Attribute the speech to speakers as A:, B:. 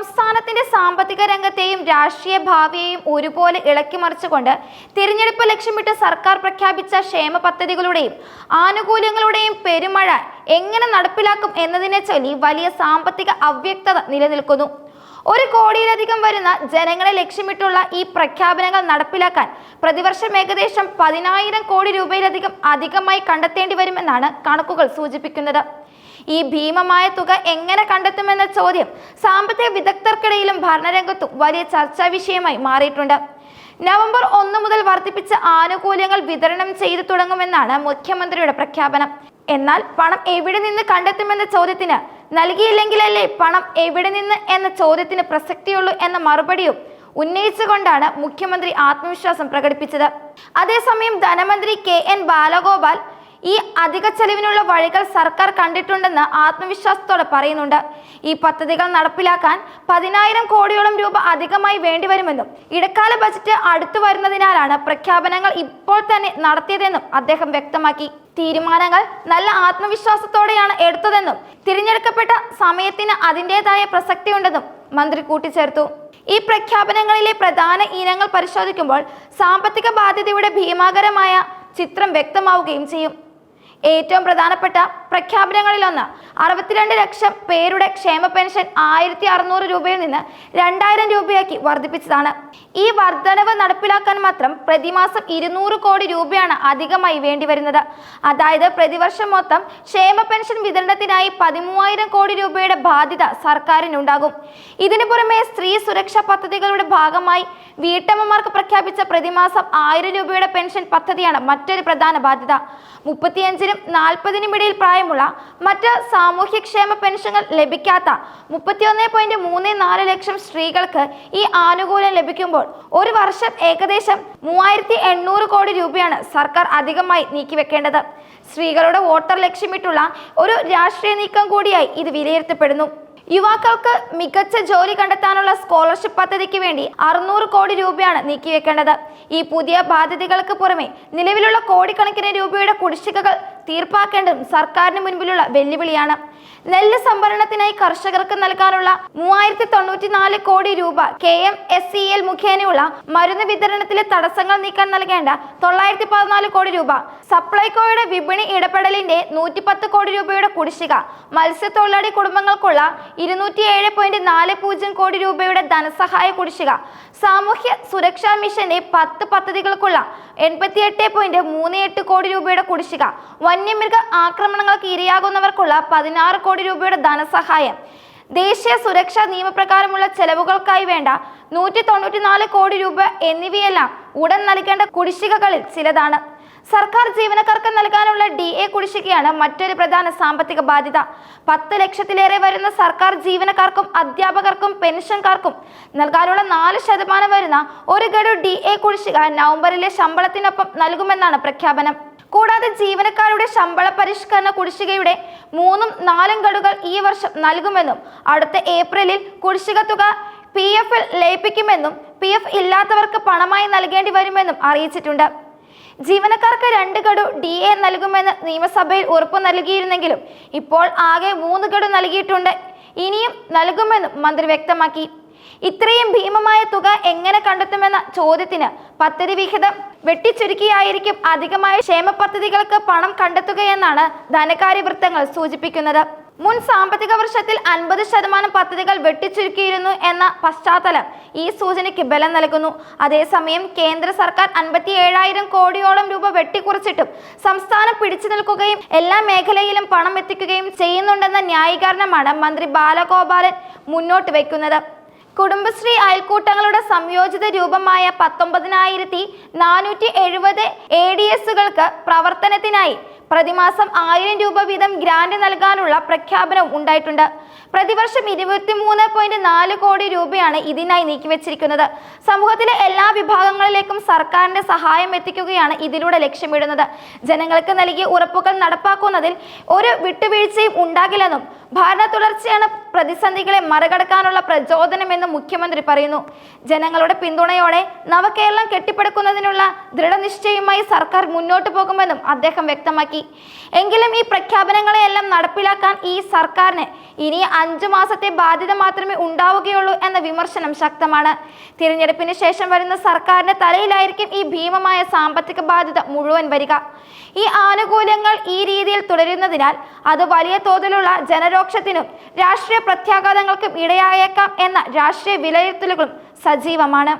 A: സംസ്ഥാനത്തിന്റെ സാമ്പത്തിക രംഗത്തെയും രാഷ്ട്രീയ ഭാവിയെയും ഒരുപോലെ ഇളക്കിമറിച്ചുകൊണ്ട് തിരഞ്ഞെടുപ്പ് ലക്ഷ്യമിട്ട് സർക്കാർ പ്രഖ്യാപിച്ച ക്ഷേമ പദ്ധതികളുടെയും ആനുകൂല്യങ്ങളുടെയും പെരുമഴ എങ്ങനെ നടപ്പിലാക്കും എന്നതിനെ ചൊല്ലി വലിയ സാമ്പത്തിക അവ്യക്തത നിലനിൽക്കുന്നു. 1 കോടിയിലധികം വരുന്ന ജനങ്ങളെ ലക്ഷ്യമിട്ടുള്ള ഈ പ്രഖ്യാപനങ്ങൾ നടപ്പിലാക്കാൻ പ്രതിവർഷം ഏകദേശം 10,000 കോടി രൂപയിലധികം അധികമായി കണ്ടെത്തേണ്ടി വരുമെന്നാണ് കണക്കുകൾ സൂചിപ്പിക്കുന്നത്. ഈ ഭീമമായ തുക എങ്ങനെ കണ്ടെത്തുമെന്ന ചോദ്യം സാമ്പത്തിക വിദഗ്ധർക്കിടയിലും ഭരണരംഗത്തും വലിയ ചർച്ചാ വിഷയമായി മാറിയിട്ടുണ്ട്. നവംബർ 1 മുതൽ വർദ്ധിപ്പിച്ച ആനുകൂല്യങ്ങൾ വിതരണം ചെയ്തു തുടങ്ങുമെന്നാണ് മുഖ്യമന്ത്രിയുടെ പ്രഖ്യാപനം. എന്നാൽ പണം എവിടെ നിന്ന് കണ്ടെത്തുമെന്ന ചോദ്യത്തിന് നൽകിയില്ലെങ്കിലല്ലേ പണം എവിടെ നിന്ന് എന്ന ചോദ്യത്തിന് പ്രസക്തിയുള്ളൂ എന്ന മറുപടിയും ഉന്നയിച്ചുകൊണ്ടാണ് മുഖ്യമന്ത്രി ആത്മവിശ്വാസം പ്രകടിപ്പിച്ചത്. അതേസമയം ധനമന്ത്രി KN ബാലഗോപാൽ ഈ അധിക ചെലവിനുള്ള വഴികൾ സർക്കാർ കണ്ടിട്ടുണ്ടെന്ന് ആത്മവിശ്വാസത്തോടെ പറയുന്നുണ്ട്. ഈ പദ്ധതികൾ നടപ്പിലാക്കാൻ 10,000 കോടിയോളം രൂപ അധികമായി വേണ്ടിവരുമെന്നും ഇടക്കാല ബജറ്റ് അടുത്തു വരുന്നതിനാലാണ് പ്രഖ്യാപനങ്ങൾ ഇപ്പോൾ തന്നെ നടത്തിയതെന്നും അദ്ദേഹം വ്യക്തമാക്കി. തീരുമാനങ്ങൾ നല്ല ആത്മവിശ്വാസത്തോടെയാണ് എടുത്തതെന്നും തിരഞ്ഞെടുക്കപ്പെട്ട സമയത്തിന് അതിൻ്റെതായ പ്രസക്തിയുണ്ടെന്നും മന്ത്രി കൂട്ടിച്ചേർത്തു. ഈ പ്രഖ്യാപനങ്ങളിലെ പ്രധാന ഇനങ്ങൾ പരിശോധിക്കുമ്പോൾ സാമ്പത്തിക ബാധ്യതയുടെ ഭീമാകരമായ ചിത്രം വ്യക്തമാവുകയും ചെയ്യും. ഏറ്റവും പ്രധാനപ്പെട്ട പ്രഖ്യാപനങ്ങളിലൊന്ന് 62 ലക്ഷം പേരുടെ ക്ഷേമ പെൻഷൻ 1,600 രൂപയിൽ നിന്ന് 2,000 രൂപയാക്കി വർദ്ധിപ്പിച്ചതാണ്. ഈ വർധനവ് നടപ്പിലാക്കാൻ മാത്രം പ്രതിമാസം 200 കോടി രൂപയാണ് അധികമായി വേണ്ടിവരുന്നത്. അതായത് പ്രതിവർഷം മൊത്തം ക്ഷേമ പെൻഷൻ വിതരണത്തിനായി 13,000 കോടി രൂപയുടെ ബാധ്യത സർക്കാരിനുണ്ടാകും. ഇതിനു പുറമെ സ്ത്രീ സുരക്ഷാ പദ്ധതികളുടെ ഭാഗമായി വീട്ടമ്മമാർക്ക് പ്രഖ്യാപിച്ച പ്രതിമാസം 1,000 രൂപയുടെ പെൻഷൻ പദ്ധതിയാണ് മറ്റൊരു പ്രധാന ബാധ്യത. 35-നും 40-നും ഇടയിൽ പ്രായമുള്ള മറ്റ് സാമൂഹ്യക്ഷേമ പെൻഷനുകൾ ലഭിക്കാത്ത 31.34 ലക്ഷം സ്ത്രീകൾക്ക് ഈ ആനുകൂല്യം ലഭിക്കുമ്പോൾ ഒരു വർഷം ഏകദേശം 3,800 കോടി രൂപയാണ് സർക്കാർ അധികമായി നീക്കിവെക്കേണ്ടത്. സ്ത്രീകളുടെ വോട്ടർ ലക്ഷ്യമിട്ടുള്ള ഒരു രാഷ്ട്രീയ നീക്കം കൂടിയായി ഇത് വിലയിരുത്തപ്പെടുന്നു. യുവാക്കൾക്ക് മികച്ച ജോലി കണ്ടെത്താനുള്ള സ്കോളർഷിപ്പ് പദ്ധതിക്ക് വേണ്ടി 600 കോടി രൂപയാണ് നീക്കിവെക്കേണ്ടത്. ഈ പുതിയ ബാധ്യതകൾക്ക് പുറമെ നിലവിലുള്ള കോടിക്കണക്കിന് രൂപയുടെ കുടിശ്ശികകൾ തീർപ്പാക്കേണ്ടതും സർക്കാരിന് മുൻപിലുള്ള വെല്ലുവിളിയാണ്. നെല്ല് സംഭരണത്തിനായി കർഷകർക്ക് നൽകാനുള്ള 3,094 കോടി രൂപ, KMSEL മുഖേനയുള്ള മരുന്ന് വിതരണത്തിലെ തടസ്സങ്ങൾ നീക്കാൻ നൽകേണ്ട 914 കോടി രൂപ, സപ്ലൈകോയുടെ വിപണി ഇടപെടലിന്റെ 110 കോടി രൂപയുടെ കുടിശ്ശിക, മത്സ്യത്തൊഴിലാളി കുടുംബങ്ങൾക്കുള്ള 207.40 കോടി രൂപയുടെ ധനസഹായ കുടിശ്ശിക, സാമൂഹ്യ സുരക്ഷാ മിഷന്റെ 10 പദ്ധതികൾക്കുള്ള 88.38 കോടി രൂപയുടെ കുടിശ്ശിക, വന്യമൃഗ ആക്രമണങ്ങൾക്ക് ഇരയാകുന്നവർക്കുള്ള 16 കോടി രൂപയുടെ ധനസഹായം, ദേശീയ സുരക്ഷാ നിയമപ്രകാരമുള്ള ചെലവുകൾക്കായി വേണ്ട 194 കോടി രൂപ എന്നിവയെല്ലാം ഉടൻ നൽകേണ്ട കുടിശ്ശികകളിൽ ചിലതാണ്. സർക്കാർ ജീവനക്കാർക്ക് നൽകാനുള്ള DA കുടിശ്ശികയാണ് മറ്റൊരു പ്രധാന സാമ്പത്തിക ബാധ്യത. 10 ലക്ഷത്തിലേറെ വരുന്ന സർക്കാർ ജീവനക്കാർക്കും അധ്യാപകർക്കും പെൻഷൻകാർക്കും നൽകാനുള്ള 4% വരുന്ന ഒരു ഗഡു DA കുടിശ്ശിക നവംബറിലെ ശമ്പളത്തിനൊപ്പം നൽകുമെന്നാണ് പ്രഖ്യാപനം. കൂടാതെ ജീവനക്കാരുടെ ശമ്പള പരിഷ്കരണ കുടിശ്ശികയുടെ 3-4 ഗഡുകൾ ഈ വർഷം നൽകുമെന്നും അടുത്ത ഏപ്രിലിൽ കുടിശ്ശിക തുക PF-ൽ ലയിപ്പിക്കുമെന്നും PF ഇല്ലാത്തവർക്ക് പണമായി നൽകേണ്ടി വരുമെന്നും അറിയിച്ചിട്ടുണ്ട്. ജീവനക്കാർക്ക് 2 ഗഡു DA നൽകുമെന്ന് നിയമസഭയിൽ ഉറപ്പു നൽകിയിരുന്നെങ്കിലും ഇപ്പോൾ ആകെ 3 ഗഡു നൽകിയിട്ടുണ്ട്. ഇനിയും നൽകുമെന്നും മന്ത്രി വ്യക്തമാക്കി. ഇത്രയും ഭീമമായ തുക എങ്ങനെ കണ്ടെത്തുമെന്ന ചോദ്യത്തിന് പദ്ധതി വിഹിതം വെട്ടിച്ചുരുക്കിയായിരിക്കും അധികമായ ക്ഷേമ പദ്ധതികൾക്ക് പണം കണ്ടെത്തുകയെന്നാണ് ധനകാര്യ വൃത്തങ്ങൾ സൂചിപ്പിക്കുന്നത്. മുൻ സാമ്പത്തിക വർഷത്തിൽ 50% പദ്ധതികൾ വെട്ടിച്ചുരുക്കിയിരുന്നു എന്ന പശ്ചാത്തലം ഈ സൂചനയ്ക്ക് ബലം നൽകുന്നു. അതേസമയം കേന്ദ്ര സർക്കാർ 57,000 കോടിയോളം രൂപ വെട്ടിക്കുറച്ചിട്ടും സംസ്ഥാനം പിടിച്ചു നിൽക്കുകയും എല്ലാ മേഖലയിലും പണം എത്തിക്കുകയും ചെയ്യുന്നുണ്ടെന്ന ന്യായീകരണമാണ് മന്ത്രി ബാലഗോപാലൻ മുന്നോട്ട് വയ്ക്കുന്നത്. കുടുംബശ്രീ അയൽക്കൂട്ടങ്ങളുടെ സംയോജിത രൂപമായ 19,470 ADS-കൾക്ക് പ്രവർത്തനത്തിനായി പ്രതിമാസം 1,000 രൂപ വീതം ഗ്രാന്റ് നൽകാനുള്ള പ്രഖ്യാപനവും ഉണ്ടായിട്ടുണ്ട്. പ്രതിവർഷം 23.4 കോടി രൂപയാണ് ഇതിനായി നീക്കിവെച്ചിരിക്കുന്നത്. സമൂഹത്തിലെ എല്ലാ വിഭാഗങ്ങളിലേക്കും സർക്കാരിന്റെ സഹായം എത്തിക്കുകയാണ് ഇതിലൂടെ ലക്ഷ്യമിടുന്നത്. ജനങ്ങൾക്ക് നൽകിയ ഉറപ്പുകൾ നടപ്പാക്കുന്നതിൽ ഒരു വിട്ടുവീഴ്ചയും ഉണ്ടാകില്ലെന്നും ഭരണ തുടർച്ചയാണ് പ്രതിസന്ധികളെ മറികടക്കാനുള്ള പ്രചോദനമെന്നും മുഖ്യമന്ത്രി പറയുന്നു. ജനങ്ങളുടെ പിന്തുണയോടെ നവകേരളം കെട്ടിപ്പടുക്കുന്നതിനുള്ള ദൃഢനിശ്ചയവുമായി സർക്കാർ മുന്നോട്ടു പോകുമെന്നും അദ്ദേഹം വ്യക്തമാക്കി. നൽകി. എങ്കിലും ഈ പ്രഖ്യാപനങ്ങളെയെല്ലാം നടപ്പിലാക്കാൻ ഈ സർക്കാരിന് ഇനി 5 മാസത്തെ ബാധ്യത മാത്രമേ ഉണ്ടാവുകയുള്ളൂ എന്ന വിമർശനം ശക്തമാണ്. തിരഞ്ഞെടുപ്പിന് ശേഷം വരുന്ന സർക്കാരിന്റെ തലയിലായിരിക്കും ഈ ഭീമമായ സാമ്പത്തിക ബാധ്യത മുഴുവൻ വരിക. ഈ ആനുകൂല്യങ്ങൾ ഈ രീതിയിൽ തുടരുന്നതിനാൽ അത് വലിയ തോതിലുള്ള ജനരോക്ഷത്തിനും രാഷ്ട്രീയ പ്രത്യാഘാതങ്ങൾക്കും ഇടയായേക്കാം എന്ന രാഷ്ട്രീയ വിലയിരുത്തലുകളും സജീവമാണ്.